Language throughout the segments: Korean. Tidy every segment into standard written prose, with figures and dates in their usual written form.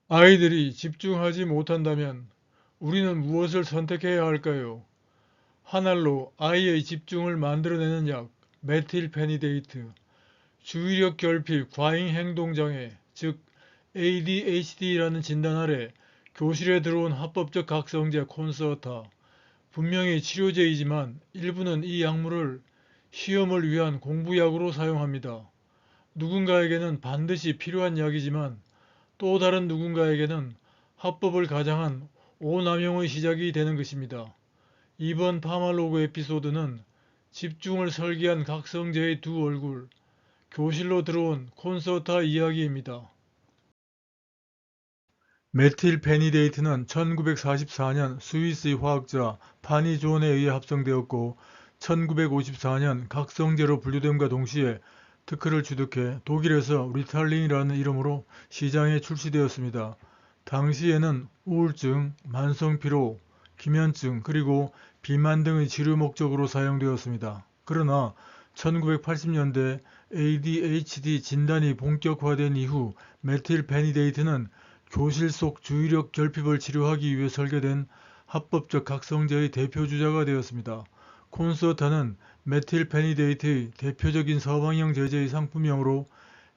아이들이 집중하지 못한다면 우리는 무엇을 선택해야 할까요? 한 알로 아이의 집중을 만들어내는 약, 메틸페니데이트, 주의력 결핍 과잉 행동장애, 즉 ADHD라는 진단 아래 교실에 들어온 합법적 각성제 콘서타, 분명히 치료제이지만 일부는 이 약물을 시험을 위한 공부약으로 사용합니다. 누군가에게는 반드시 필요한 약이지만 또 다른 누군가에게는 합법을 가장한 오남용의 시작이 되는 것입니다. 이번 파말로그 에피소드는 집중을 설계한 각성제의 두 얼굴, 교실로 들어온 콘서타 이야기입니다. 메틸페니데이트는 1944년 스위스의 화학자 파니 존에 의해 합성되었고 1954년 각성제로 분류됨과 동시에 특허를 취득해 독일에서 리탈린이라는 이름으로 시장에 출시되었습니다. 당시에는 우울증, 만성피로, 기면증, 그리고 비만 등의 치료 목적으로 사용되었습니다. 그러나 1980년대 ADHD 진단이 본격화된 이후 메틸페니데이트는 교실 속 주의력 결핍을 치료하기 위해 설계된 합법적 각성제의 대표주자가 되었습니다. 콘서타는 메틸페니데이트의 대표적인 서방형 제제의 상품명으로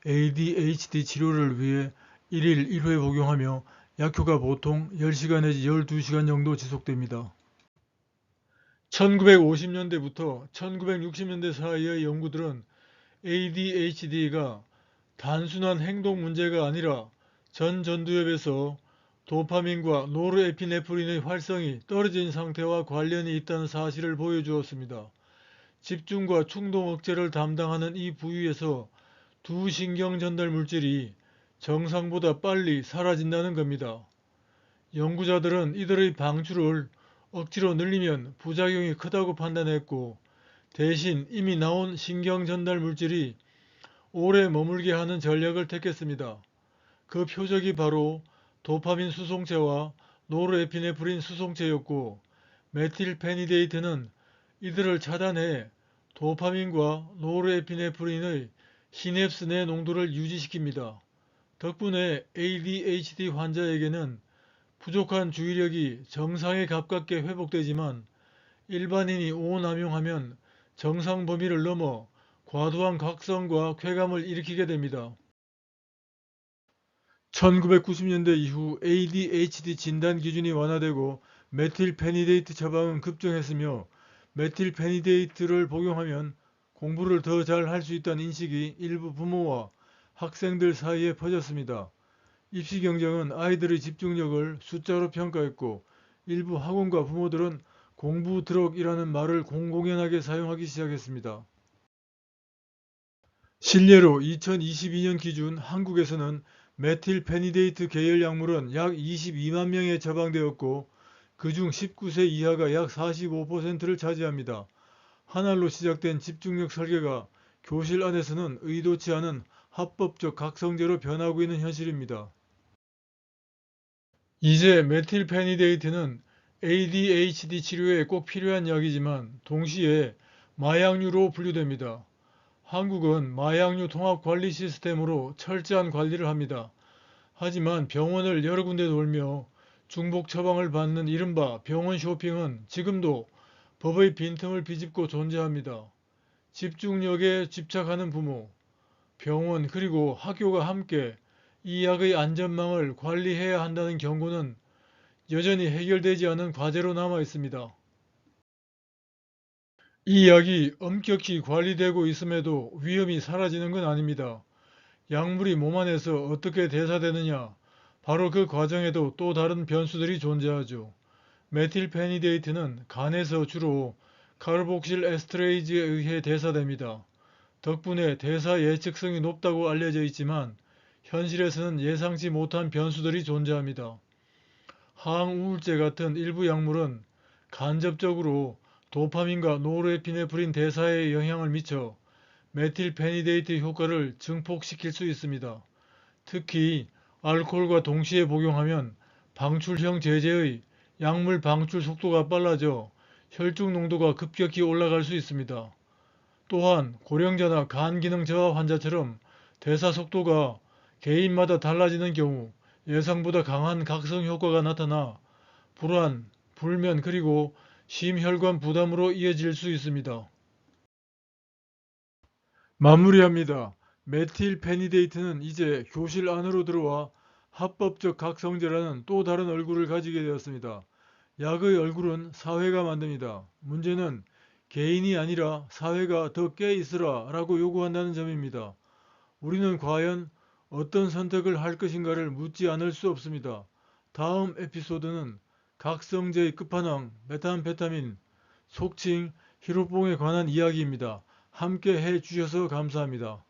ADHD 치료를 위해 1일 1회 복용하며 약효가 보통 10시간 내지 12시간 정도 지속됩니다. 1950년대부터 1960년대 사이의 연구들은 ADHD가 단순한 행동 문제가 아니라 전두엽에서 도파민과 노르에피네프린의 활성이 떨어진 상태와 관련이 있다는 사실을 보여주었습니다. 집중과 충동 억제를 담당하는 이 부위에서 두 신경 전달 물질이 정상보다 빨리 사라진다는 겁니다. 연구자들은 이들의 방출을 억지로 늘리면 부작용이 크다고 판단했고 대신 이미 나온 신경 전달 물질이 오래 머물게 하는 전략을 택했습니다. 그 표적이 바로 도파민 수송체와 노르에피네프린 수송체였고 메틸페니데이트는 이들을 차단해 도파민과 노르에피네프린의 시냅스 내 농도를 유지시킵니다. 덕분에 ADHD 환자에게는 부족한 주의력이 정상에 가깝게 회복되지만 일반인이 오남용하면 정상 범위를 넘어 과도한 각성과 쾌감을 일으키게 됩니다. 1990년대 이후 ADHD 진단 기준이 완화되고 메틸페니데이트 처방은 급증했으며 메틸페니데이트를 복용하면 공부를 더 잘 할 수 있다는 인식이 일부 부모와 학생들 사이에 퍼졌습니다. 입시경쟁은 아이들의 집중력을 숫자로 평가했고 일부 학원과 부모들은 공부 드럭이라는 말을 공공연하게 사용하기 시작했습니다. 실례로 2022년 기준 한국에서는 메틸페니데이트 계열 약물은 약 22만 명에 처방되었고 그중 19세 이하가 약 45%를 차지합니다. 한 알로 시작된 집중력 설계가 교실 안에서는 의도치 않은 합법적 각성제로 변하고 있는 현실입니다. 이제 메틸페니데이트는 ADHD 치료에 꼭 필요한 약이지만 동시에 마약류로 분류됩니다. 한국은 마약류 통합 관리 시스템으로 철저한 관리를 합니다. 하지만 병원을 여러 군데 돌며 중복 처방을 받는 이른바 병원 쇼핑은 지금도 법의 빈틈을 비집고 존재합니다. 집중력에 집착하는 부모, 병원 그리고 학교가 함께 이 약의 안전망을 관리해야 한다는 경고는 여전히 해결되지 않은 과제로 남아 있습니다. 이 약이 엄격히 관리되고 있음에도 위험이 사라지는 건 아닙니다. 약물이 몸 안에서 어떻게 대사되느냐, 바로 그 과정에도 또 다른 변수들이 존재하죠. 메틸페니데이트는 간에서 주로 카르복실 에스트레이즈에 의해 대사됩니다. 덕분에 대사 예측성이 높다고 알려져 있지만 현실에서는 예상치 못한 변수들이 존재합니다. 항우울제 같은 일부 약물은 간접적으로 도파민과 노르에피네프린 대사에 영향을 미쳐 메틸페니데이트 효과를 증폭시킬 수 있습니다. 특히 알코올과 동시에 복용하면 방출형 제제의 약물 방출 속도가 빨라져 혈중 농도가 급격히 올라갈 수 있습니다. 또한 고령자나 간 기능 저하 환자처럼 대사 속도가 개인마다 달라지는 경우 예상보다 강한 각성 효과가 나타나 불안, 불면 그리고 심혈관 부담으로 이어질 수 있습니다. 마무리합니다. 메틸페니데이트는 이제 교실 안으로 들어와 합법적 각성제라는 또 다른 얼굴을 가지게 되었습니다. 약의 얼굴은 사회가 만듭니다. 문제는 개인이 아니라 사회가 더 깨 있으라 라고 요구한다는 점입니다. 우리는 과연 어떤 선택을 할 것인가를 묻지 않을 수 없습니다. 다음 에피소드는 각성제의 끝판왕 메탄페타민, 속칭 히로뽕에 관한 이야기입니다. 함께 해주셔서 감사합니다.